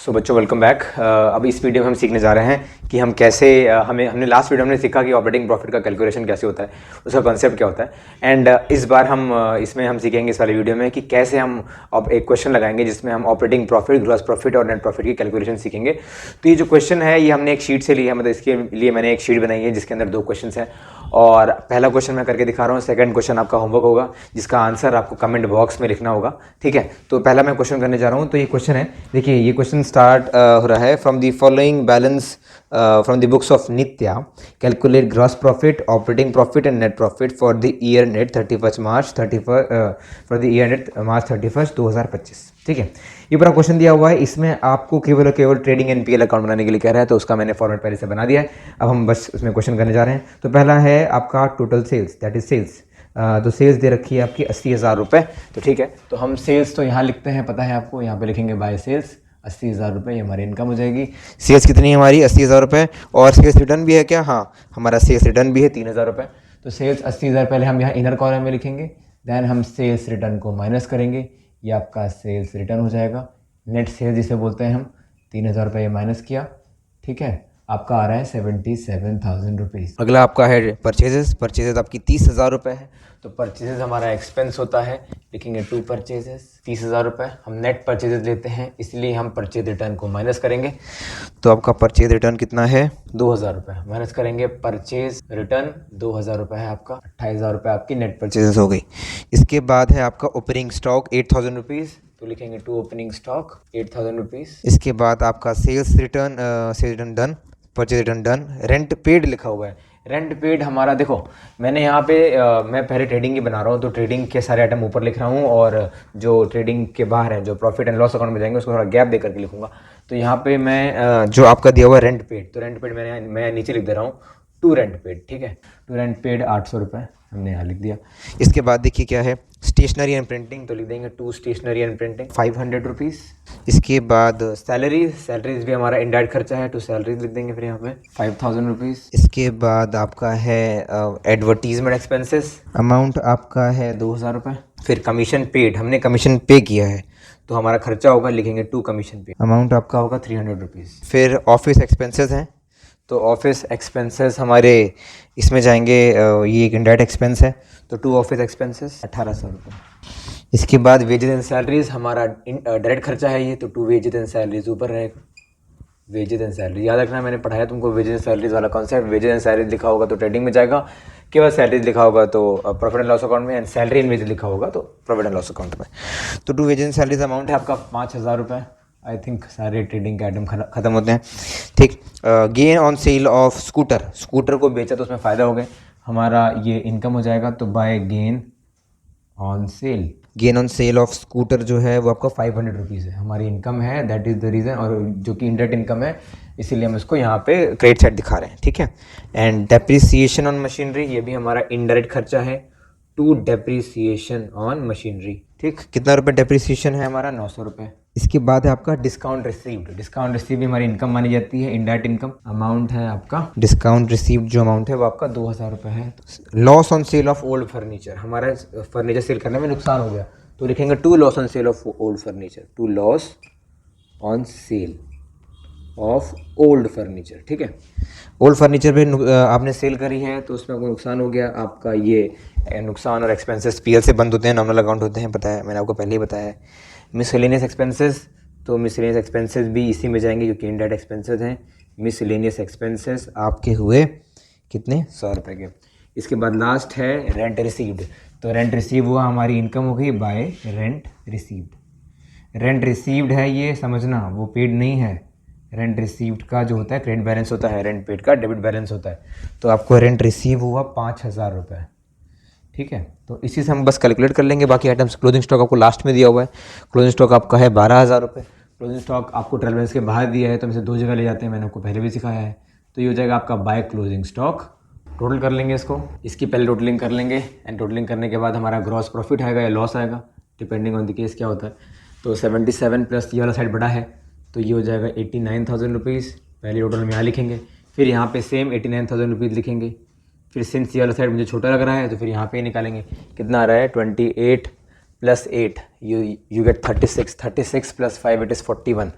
सो बच्चों welcome back. अब इस वीडियो में हम सीखने जा रहे हैं कि हम कैसे हमने लास्ट वीडियो में सीखा कि ऑपरेटिंग प्रॉफिट का कैलकुलेशन कैसे होता है, उसका कॉन्सेप्ट क्या होता है। एंड इस बार हम इसमें हम सीखेंगे इस वाले वीडियो में कि कैसे हम अब एक क्वेश्चन लगाएंगे जिसमें हम ऑपरेटिंग प्रॉफिट, ग्रॉस प्रॉफिट और नेट प्रॉफिट की कैलकुलेशन सीखेंगे। तो ये जो क्वेश्चन है ये हमने एक शीट से लिया है, मतलब इसके लिए मैंने एक शीट बनाई है जिसके अंदर 2 क्वेश्चन हैं और पहला क्वेश्चन मैं करके दिखा रहा हूँ, सेकंड क्वेश्चन आपका होमवर्क होगा जिसका आंसर आपको कमेंट बॉक्स में लिखना होगा। ठीक है, तो पहला मैं क्वेश्चन करने जा रहा हूँ। तो ये क्वेश्चन है, देखिए ये क्वेश्चन स्टार्ट हो रहा है from the following balance from the books of Nitya, calculate gross profit, operating profit and net profit for the year net 31 मार्च 2025। ठीक है, ये पूरा क्वेश्चन दिया हुआ है। इसमें आपको केवल ट्रेडिंग एनपीएल अकाउंट बनाने के लिए कह रहा है, तो उसका मैंने फॉर्मेट पहले से बना दिया है। अब हम बस उसमें क्वेश्चन करने जा रहे हैं। तो पहला है आपका total sales, that is sales. तो सेल्स दे रखी है आपकी 80,000 रुपये। तो ठीक है, तो हम सेल्स तो यहाँ लिखते हैं, पता है आपको, यहाँ पे लिखेंगे बाय सेल्स 80,000 रुपये, ये हमारी इनकम हो जाएगी। सेल्स कितनी है हमारी? 80,000 रुपये। और सेल्स रिटर्न भी है क्या? हाँ, हमारा सेल्स रिटर्न भी है 3,000 रुपये। तो सेल्स 80,000 पहले हम यहाँ इनर कॉलम में लिखेंगे, देन हम सेल्स रिटर्न को माइनस करेंगे, ये आपका सेल्स रिटर्न हो जाएगा। नेट सेल्स जिसे बोलते हैं हम, 3,000 रुपये माइनस किया। ठीक है, आपका आ रहा है 77,000 रुपीज़। अगला आपका है परचेजेस आपकी 30,000 रुपये है। तो परचेजेस हमारा एक्सपेंस होता है, लिखेंगे टू परचेजेस 30,000 रुपये। हम नेट परचेजेस लेते हैं इसलिए हम परचेज रिटर्न को माइनस करेंगे। तो आपका परचेज रिटर्न कितना है? 2,000 रुपये। माइनस करेंगे परचेज रिटर्न, 2,000 रुपये है आपका, 28,000 रुपये आपकी नेट परचेजेस हो गई। इसके बाद है आपका ओपनिंग स्टॉक 8,000 रुपीज़, तो लिखेंगे टू ओपनिंग स्टॉक 8,000 रुपीज़। इसके बाद आपका sales return done, purchase return done. Rent paid लिखा हुआ है, रेंट पेड हमारा देखो, मैंने यहाँ पे मैं पहले ट्रेडिंग ही बना रहा हूँ, तो ट्रेडिंग के सारे आइटम ऊपर लिख रहा हूँ और जो ट्रेडिंग के बाहर हैं, जो प्रॉफिट एंड लॉस अकाउंट में जाएंगे, उसको थोड़ा गैप दे करके लिखूंगा। तो यहाँ पे मैं जो आपका दिया हुआ है रेंट पेड, तो रेंट पेड मैं नीचे लिख दे रहा हूँ टू रेंट पेड। ठीक है, टू रेंट पेड 800 रुपये हमने यहाँ लिख दिया। इसके बाद देखिए क्या है, स्टेशनरी एंड प्रिंटिंग, तो लिख देंगे to stationery and printing 500 rupees. इसके बाद सैलरीज भी हमारा इनडायरेक्ट खर्चा है, टू सैलरीज लिख देंगे फिर यहाँ पे 5,000 रुपीज़। इसके बाद आपका है एडवर्टीजमेंट एक्सपेंसेस, अमाउंट आपका है 2,000 रुपये। फिर कमीशन पेड, हमने कमीशन पे किया है तो हमारा खर्चा होगा, लिखेंगे टू कमीशन पे, अमाउंट आपका होगा 300 रुपीज़। फिर ऑफिस एक्सपेंसेस हैं, तो ऑफिस एक्सपेंसेस हमारे इसमें जाएंगे, ये एक इनडायरेक्ट एक्सपेंस है, तो टू ऑफिस एक्सपेंसेस 1,800 रुपये। इसके बाद वेजेस एंड सैलरीज, हमारा डायरेक्ट खर्चा है ये, तो टू वेजेस एंड सैलरीज ऊपर रहेगा। वेजेस एंड सैलरी याद रखना, मैंने पढ़ाया तुमको वेजेस एंड सैलरीज वाला कॉन्सेप्ट। वेजेस एंड सैलरीज लिखा होगा तो ट्रेडिंग में जाएगा, केवल सैलरीज लिखा होगा तो प्रॉफिट एंड लॉस अकाउंट में, एंड सैलरी एंड वेजेस लिखा होगा तो प्रॉफिट एंड लॉस अकाउंट में। तो to wages and salaries amount है आपका 5,000 रुपये। आई थिंक सारे ट्रेडिंग के आइटम खत्म होते हैं। ठीक, gain on sale of scooter को बेचा तो उसमें फ़ायदा हो गया, हमारा ये इनकम हो जाएगा। तो by gain on sale of scooter जो है वो आपका 500 रुपीज़ है, हमारी इनकम है, दैट इज़ द रीज़न, और जो कि इंडायरेक्ट इनकम है इसीलिए हम इसको यहाँ पे क्रेडिट साइड दिखा रहे हैं। ठीक है, एंड डेप्रिसिएशन ऑन मशीनरी, ये भी हमारा इनडायरेक्ट खर्चा है, टू डेप्रिसिएशन ऑन मशीनरी। ठीक, कितना रुपये डेप्रिसिएशन है हमारा? 900 रुपये। इसके बाद है आपका डिस्काउंट रिसीव्ड भी हमारी इनकम मानी जाती है, इनडायरेक्ट इनकम। अमाउंट है आपका डिस्काउंट रिसीव्ड, जो अमाउंट है वो आपका 2,000 रुपये है। Loss on sale of old furniture, हमारा फर्नीचर सेल करने में नुकसान हो गया, तो लिखेंगे to loss on sale of old furniture, to loss on sale of old furniture. ठीक है, ओल्ड फर्नीचर पे आपने सेल करी है तो उसमें आपको नुकसान हो गया, आपका ये नुकसान और एक्सपेंसेस पीएल से बंद होते हैं, नॉमिनल अकाउंट होते हैं, पता है, मैंने आपको पहले ही बताया है। मिसलेनियस एक्सपेंसेस, तो मिसलेनियस एक्सपेंसेस भी इसी में जाएंगे क्योंकि इनडायरेक्ट एक्सपेंसेस हैं। मिसलेनियस एक्सपेंसेस आपके हुए कितने? 100 रुपये के। इसके बाद लास्ट है रेंट रिसीव्ड, तो रेंट रिसीव हुआ, हमारी इनकम हो गई bye rent received. Rent received है ये समझना, वो पेड नहीं है। रेंट रिसीव्ड का जो होता है क्रेडिट बैलेंस होता है, रेंट पेड का डेबिट बैलेंस होता है। तो आपको रेंट रिसीव हुआ 5,000 रुपये। ठीक है, तो इसी से हम बस कैलकुलेट कर लेंगे बाकी आइटम्स। क्लोजिंग स्टॉक आपको लास्ट में दिया हुआ है, क्लोजिंग स्टॉक आपका है 12,000 रुपये। क्लोजिंग स्टॉक आपको ट्रायल बैलेंस के बाहर दिया है तो हम इसे 2 जगह ले जाते हैं, मैंने आपको पहले भी सिखाया है। तो ये हो जाएगा आपका बाय क्लोजिंग स्टॉक। टोटल कर लेंगे इसको, इसकी पहले टोटलिंग कर लेंगे, एंड टोटलिंग करने के बाद हमारा ग्रॉस प्रॉफिट आएगा या लॉस आएगा, डिपेंडिंग ऑन द केस क्या होता है। तो 77 प्लस ये वाला साइड बड़ा है, तो ये हो जाएगा 89,000 रुपीज़। पहले टोटल हम यहाँ लिखेंगे, फिर यहाँ पे सेम 89,000 रुपीज़ लिखेंगे। फिर सिंस ये वाला साइड मुझे छोटा लग रहा है तो फिर यहाँ पे ही निकालेंगे, कितना आ रहा है 28 plus 8 you get 36, 36 plus 5 it is 41,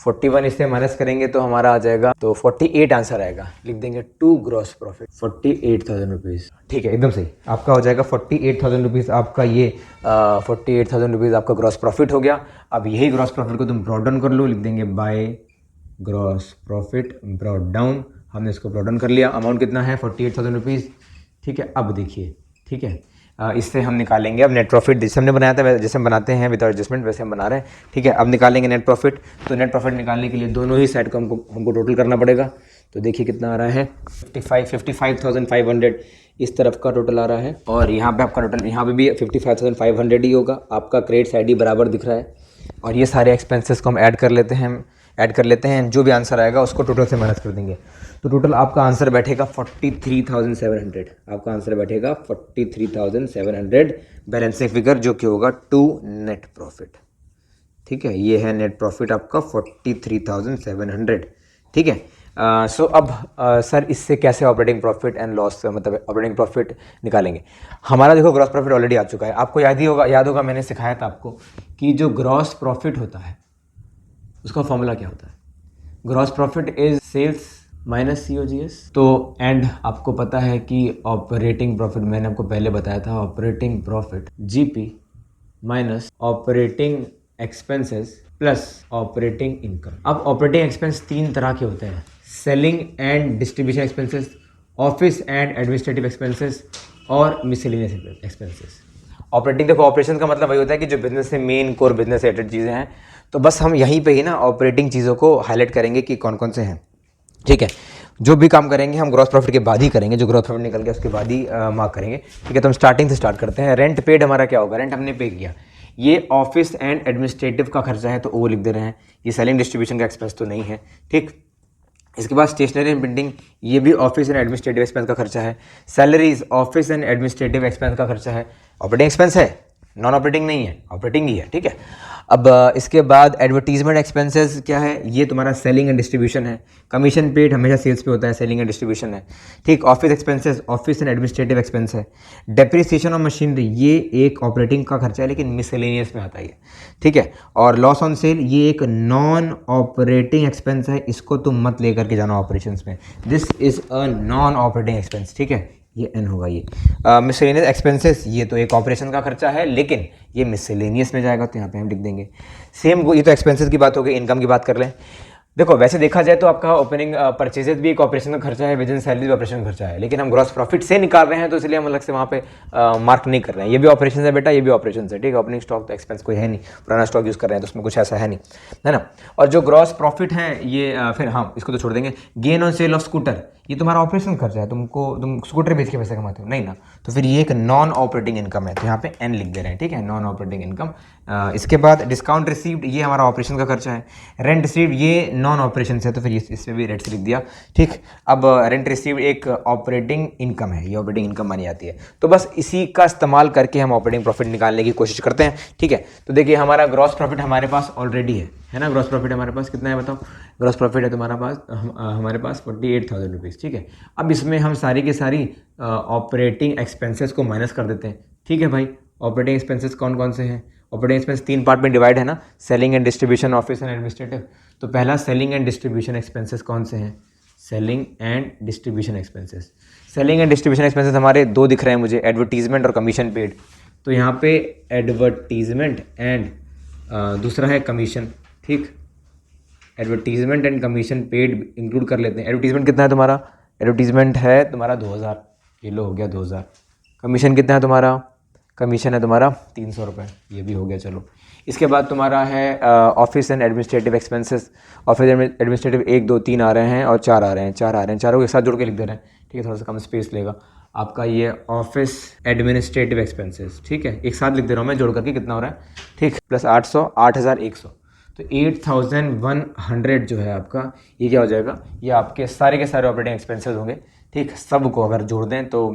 41 इससे माइनस करेंगे तो हमारा आ जाएगा, तो 48 आंसर आएगा। लिख देंगे टू ग्रॉस प्रॉफिट 48,000 रुपीज़। ठीक है, एकदम सही, आपका हो जाएगा 48,000 रुपीज़। आपका ये 48,000 रुपीज़ आपका ग्रॉस प्रॉफिट हो गया। अब यही ग्रॉस प्रॉफिट को तुम ब्रॉट डाउन कर लो, लिख देंगे by gross profit brought down. हमने इसको ब्रॉट डाउन कर लिया। अमाउंट कितना है 48,000 रुपीज़। ठीक है, अब देखिए, ठीक है, इससे हम निकालेंगे अब नेट प्रॉफिट। जैसे हमने बनाया था, जैसे हम बनाते हैं विदाउट एडजस्टमेंट, वैसे हम बना रहे हैं। ठीक है, अब निकालेंगे नेट प्रॉफिट। तो नेट प्रॉफिट निकालने के लिए दोनों ही साइड को हमको टोटल करना पड़ेगा। तो देखिए कितना आ रहा है, 55,500 इस तरफ का टोटल आ रहा है, और यहाँ पे आपका टोटल, यहाँ पे भी 55,500 ही होगा। आपका क्रेडिट साइड ही बराबर दिख रहा है, और ये सारे एक्सपेंसेस को हम ऐड कर लेते हैं। जो भी आंसर आएगा उसको टोटल से माइनस कर देंगे। तो टोटल आपका आंसर बैठेगा 43,700। आपका आंसर बैठेगा 43,700 बैलेंसिंग फिगर, जो कि होगा टू नेट प्रॉफिट। ठीक है, ये है नेट प्रॉफिट आपका 43,700। ठीक है, सो अब सर इससे कैसे ऑपरेटिंग प्रॉफिट एंड लॉस, मतलब ऑपरेटिंग प्रॉफिट निकालेंगे। हमारा देखो ग्रॉस प्रॉफिट ऑलरेडी आ चुका है। आपको याद होगा मैंने सिखाया था आपको कि जो ग्रॉस प्रॉफिट होता है उसका फॉर्मूला क्या होता है। Gross profit is sales minus COGS। तो एंड आपको पता है कि ऑपरेटिंग प्रॉफिट, मैंने आपको पहले बताया था, operating profit GP minus operating expenses plus operating income. अब ऑपरेटिंग एक्सपेंस तीन तरह के होते हैं, selling and distribution expenses, office and administrative expenses, और मिसलेनियस एक्सपेंसेस। ऑपरेटिंग, देखो ऑपरेशन का मतलब वही होता है कि जो बिजनेस से मेन कोर बिजनेस रिलेटेड चीज़ें हैं। तो बस हम यहीं पे ही ना ऑपरेटिंग चीज़ों को हाईलाइट करेंगे कि कौन कौन से हैं। ठीक है, जो भी काम करेंगे हम ग्रॉस प्रॉफिट के बाद ही करेंगे, जो ग्रॉस प्रॉफिट निकल गया उसके बाद ही मार्क करेंगे। ठीक है, तो हम स्टार्टिंग से स्टार्ट करते हैं। रेंट पेड हमारा क्या होगा, रेंट हमने पे किया, ये ऑफिस एंड एडमिनिस्ट्रेटिव का खर्चा है, तो वो लिख दे रहे हैं। ये सेलिंग डिस्ट्रीब्यूशन का एक्सपेंस तो नहीं है। ठीक, इसके बाद स्टेशनरी एंड प्रिंटिंग, ये भी ऑफिस एंड एडमिनिस्ट्रेटिव एक्सपेंस का खर्चा है। Salaries office and administrative expense का खर्चा है, ऑपरेटिंग एक्सपेंस है, नॉन ऑपरेटिंग नहीं है, ऑपरेटिंग ही है। ठीक है, अब इसके बाद एडवर्टीजमेंट एक्सपेंसेस क्या है, ये तुम्हारा सेलिंग एंड डिस्ट्रीब्यूशन है। कमीशन पेड हमेशा सेल्स पे होता है, सेलिंग एंड डिस्ट्रीब्यूशन है। ठीक, office expenses office and administrative expense है। डेप्रिसिएशन ऑफ मशीनरी, ये एक ऑपरेटिंग का खर्चा है लेकिन मिसलेनियस में आता है। ठीक है, और लॉस ऑन सेल, ये एक नॉन ऑपरेटिंग एक्सपेंस है, इसको तुम मत लेकर के जाना ऑपरेशंस में, this is a non operating expense. ठीक है, ये एन होगा। ये मिसलेनियस एक्सपेंसेस, ये तो एक ऑपरेशन का खर्चा है लेकिन ये मिसलेनियस में जाएगा, तो यहाँ पे हम लिख देंगे सेम। ये तो एक्सपेंसेस की बात हो गई, इनकम की बात कर लें। देखो वैसे देखा जाए तो आपका ओपनिंग परचेजेस भी एक ऑपरेशन का खर्चा है, विद इन सैलरी भी ऑपरेशन खर्चा है, लेकिन हम ग्रॉस प्रॉफिट से निकाल रहे हैं तो इसलिए हम अलग से वहाँ पे मार्क नहीं कर रहे हैं। ये भी ऑपरेशन है बेटा, ये भी ऑपरेशन है। ठीक है, ओपनिंग स्टॉक तो एक्सपेंस कोई है नहीं, पुराना स्टॉक यूज़ कर रहे हैं तो उसमें कुछ ऐसा है नहीं, है ना। और जो ग्रॉस प्रॉफिट है ये फिर हाँ इसको तो छोड़ देंगे। Gain on sale of scooter, ये तुम्हारा ऑपरेशन खर्चा है, तुम स्कूटर बेच के पैसे कमाते हो नहीं ना, तो फिर ये एक नॉन ऑपरेटिंग इनकम है, तो यहाँ पे एन लिख दे रहे हैं। ठीक है, नॉन ऑपरेटिंग इनकम। इसके बाद डिस्काउंट रिसीव्ड, ये हमारा ऑपरेशन का खर्चा है। रेंट रिसीव्ड, ये नॉन ऑपरेशन से, तो फिर इसमें भी रेंट से लिख दिया। ठीक, अब रेंट रिसीव्ड एक ऑपरेटिंग इनकम है, ये ऑपरेटिंग इनकम मानी जाती है। तो बस इसी का इस्तेमाल करके हम ऑपरेटिंग प्रॉफिट निकालने की कोशिश करते हैं। ठीक है, तो देखिए हमारा ग्रॉस प्रॉफिट हमारे पास ऑलरेडी है ना। ग्रॉस प्रॉफिट हमारे पास कितना है बताओ, ग्रॉस प्रॉफिट है तुम्हारा पास हमारे पास 48,000 रुपीज़। ठीक है, अब इसमें हम सारी की सारी ऑपरेटिंग एक्सपेंसेस को माइनस कर देते हैं। ठीक है भाई, ऑपरेटिंग एक्सपेंसेस कौन कौन से हैं, ऑपरेटिंग एक्सपेंस तीन पार्ट में डिवाइड है ना, selling and distribution, office and administrative. तो पहला सेलिंग एंड डिस्ट्रीब्यूशन एक्सपेंसेस कौन से हैं, selling and distribution expenses. Selling and distribution expenses हमारे दो दिख रहे हैं मुझे, एडवर्टीजमेंट और कमीशन पेड। तो यहाँ पे एडवर्टीजमेंट एंड दूसरा है कमीशन। ठीक, advertisement and commission paid include कर लेते हैं। एडवर्टीजमेंट कितना है तुम्हारा, एडवर्टीजमेंट है तुम्हारा 2,000, ये लो हो गया 2,000। कमीशन कितना है तुम्हारा, कमीशन है तुम्हारा 300 रुपये, ये भी हो गया। चलो, इसके बाद तुम्हारा है office and administrative expenses. Office administrative 1 2 3 आ रहे हैं और 4 आ रहे हैं, चारों को एक साथ जोड़ के लिख दे रहे हैं। ठीक है, थोड़ा सा कम स्पेस लेगा आपका ये ऑफिस एडमिनिस्ट्रेटिव एक्सपेंसेस। ठीक है, एक साथ लिख दे रहा हूँ मैं जोड़ करके, कितना हो रहा है, ठीक, प्लस 800 8,100, तो 8,100 जो है आपका, ये क्या हो जाएगा, ये आपके सारे के सारे ऑपरेटिंग एक्सपेंसेस होंगे। ठीक, सब को अगर जोड़ दें तो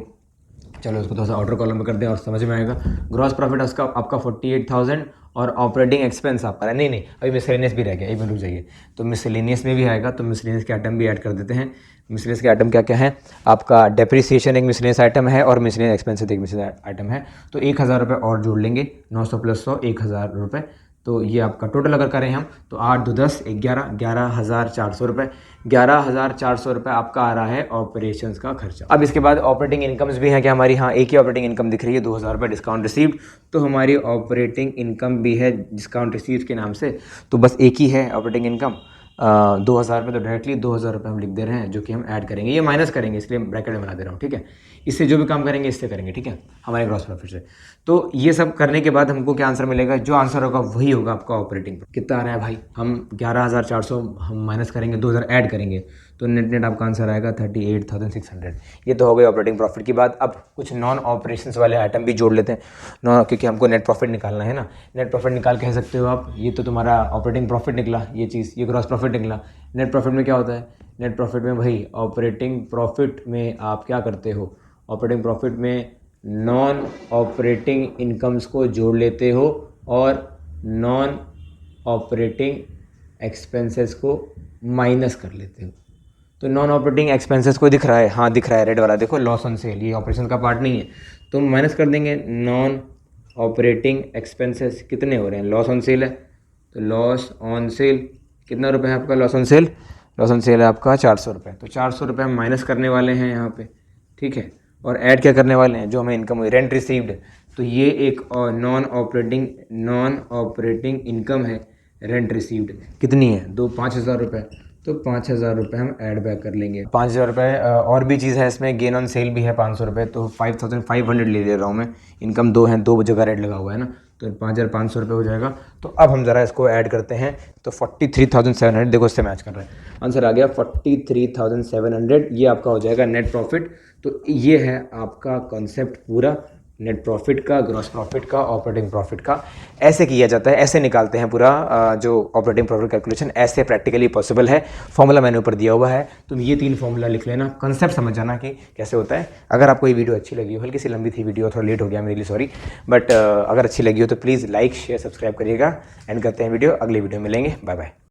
चलो इसको थोड़ा सा आउटर कॉलम में कर दें और समझ में आएगा। ग्रॉस प्रॉफिट उसका आपका 48,000 और ऑपरेटिंग एक्सपेंस आपका नहीं अभी मिसलेनियस भी रह गया, एक मिनट रुक जाइए। तो मिसलेनियस में भी आएगा, तो मिसलेनियस के आइटम भी ऐड कर देते हैं। मिसलेनियस के आइटम क्या क्या है आपका, डेप्रिसिएशन एक मिसलेनियस आइटम है और मिसलेनियस एक्सपेंस एक मिसलेनियस आइटम है। तो 1,000 रुपये और जोड़ लेंगे, 900 + 100 1,000 रुपये। तो ये आपका टोटल अगर करें हम तो 8 2 10 11 11,400 रुपये। 11,400 रुपये आपका आ रहा है ऑपरेशंस का खर्चा। अब इसके बाद ऑपरेटिंग इनकम्स भी हैं क्या हमारी, हाँ एक ही ऑपरेटिंग इनकम दिख रही है 2,000 रुपये डिस्काउंट रिसीव्ड। तो हमारी ऑपरेटिंग इनकम भी है डिस्काउंट रिसीव्ड के नाम से, तो बस एक ही है ऑपरेटिंग इनकम 2,000 रुपये। तो डायरेक्टली 2,000 रुपये हम लिख दे रहे हैं, जो कि हम ऐड करेंगे, ये माइनस करेंगे इसलिए ब्रैकेट में बना दे रहा हूँ, ठीक है। इससे जो भी काम करेंगे इससे करेंगे, ठीक है, हमारे ग्रॉस प्रॉफिट से। तो ये सब करने के बाद हमको क्या आंसर मिलेगा, जो आंसर होगा वही होगा आपका ऑपरेटिंग। कितना आ रहा है भाई, हम 11,400 हम माइनस करेंगे, 2,000 ऐड करेंगे, तो नेट आपका आंसर आएगा 38,600। ये तो हो गई ऑपरेटिंग प्रॉफिट की बात। अब कुछ नॉन ऑपरेशंस वाले आइटम भी जोड़ लेते हैं, क्योंकि हमको नेट प्रॉफिट निकालना है ना। नेट प्रॉफिट निकाल कह सकते हो आप, ये तो तुम्हारा ऑपरेटिंग प्रॉफिट निकला, ये चीज़, ये ग्रॉस प्रॉफिट निकला। नेट प्रॉफिट में क्या होता है, नेट प्रॉफिट में भाई ऑपरेटिंग प्रॉफिट में आप क्या करते हो, ऑपरेटिंग प्रॉफिट में नॉन ऑपरेटिंग इनकम्स को जोड़ लेते हो और नॉन ऑपरेटिंग एक्सपेंसेस को माइनस कर लेते हो। तो नॉन ऑपरेटिंग एक्सपेंसेस को दिख रहा है, हाँ दिख रहा है रेड वाला, देखो लॉस ऑन सेल, ये ऑपरेशन का पार्ट नहीं है, तो माइनस कर देंगे। नॉन ऑपरेटिंग एक्सपेंसेस कितने हो रहे हैं, लॉस ऑन सेल है, तो लॉस ऑन सेल कितना रुपये है आपका, loss on cell, loss on cell है आपका 400 रुपये। तो 400 रुपये हम माइनस करने वाले हैं यहाँ पे, ठीक है। और ऐड क्या करने वाले हैं, जो हमें इनकम हुई रेंट रिसीव्ड, तो ये एक नॉन ऑपरेटिंग इनकम है रेंट रिसीव्ड, कितनी है 5,000 रुपये। तो 5,000 रुपये हम ऐड बैक कर लेंगे। 5,000 रुपये और भी चीज़ है इसमें, गेन ऑन सेल भी है 500 रुपये, तो 5,500 ले ले रहा हूँ मैं। इनकम दो हैं, दो जगह रेट लगा हुआ है ना, तो 5,500 रुपये हो जाएगा। तो अब हम ज़रा इसको ऐड करते हैं, तो 43,700, देखो इससे मैच कर रहा है, आंसर आ गया 43,700। ये आपका हो जाएगा नेट प्रॉफिट। तो ये है आपका कॉन्सेप्ट पूरा नेट प्रॉफिट का, ग्रॉस प्रॉफिट का, ऑपरेटिंग प्रॉफिट का। ऐसे किया जाता है, ऐसे निकालते हैं पूरा जो ऑपरेटिंग प्रॉफिट कैलकुलेशन, ऐसे प्रैक्टिकली पॉसिबल है। फॉर्मूला मैंने ऊपर दिया हुआ है, तुम ये 3 फॉर्मूला लिख लेना, कंसेप्ट समझ जाना कि कैसे होता है। अगर आपको ये वीडियो अच्छी लगी हो, हल्की सी लंबी थी वीडियो, थोड़ा लेट हो गया, मेरे लिए सॉरी, बट अगर अच्छी लगी हो तो प्लीज़ लाइक शेयर सब्सक्राइब करिएगा। एंड करते हैं वीडियो, अगले वीडियो मिलेंगे, बाय बाय।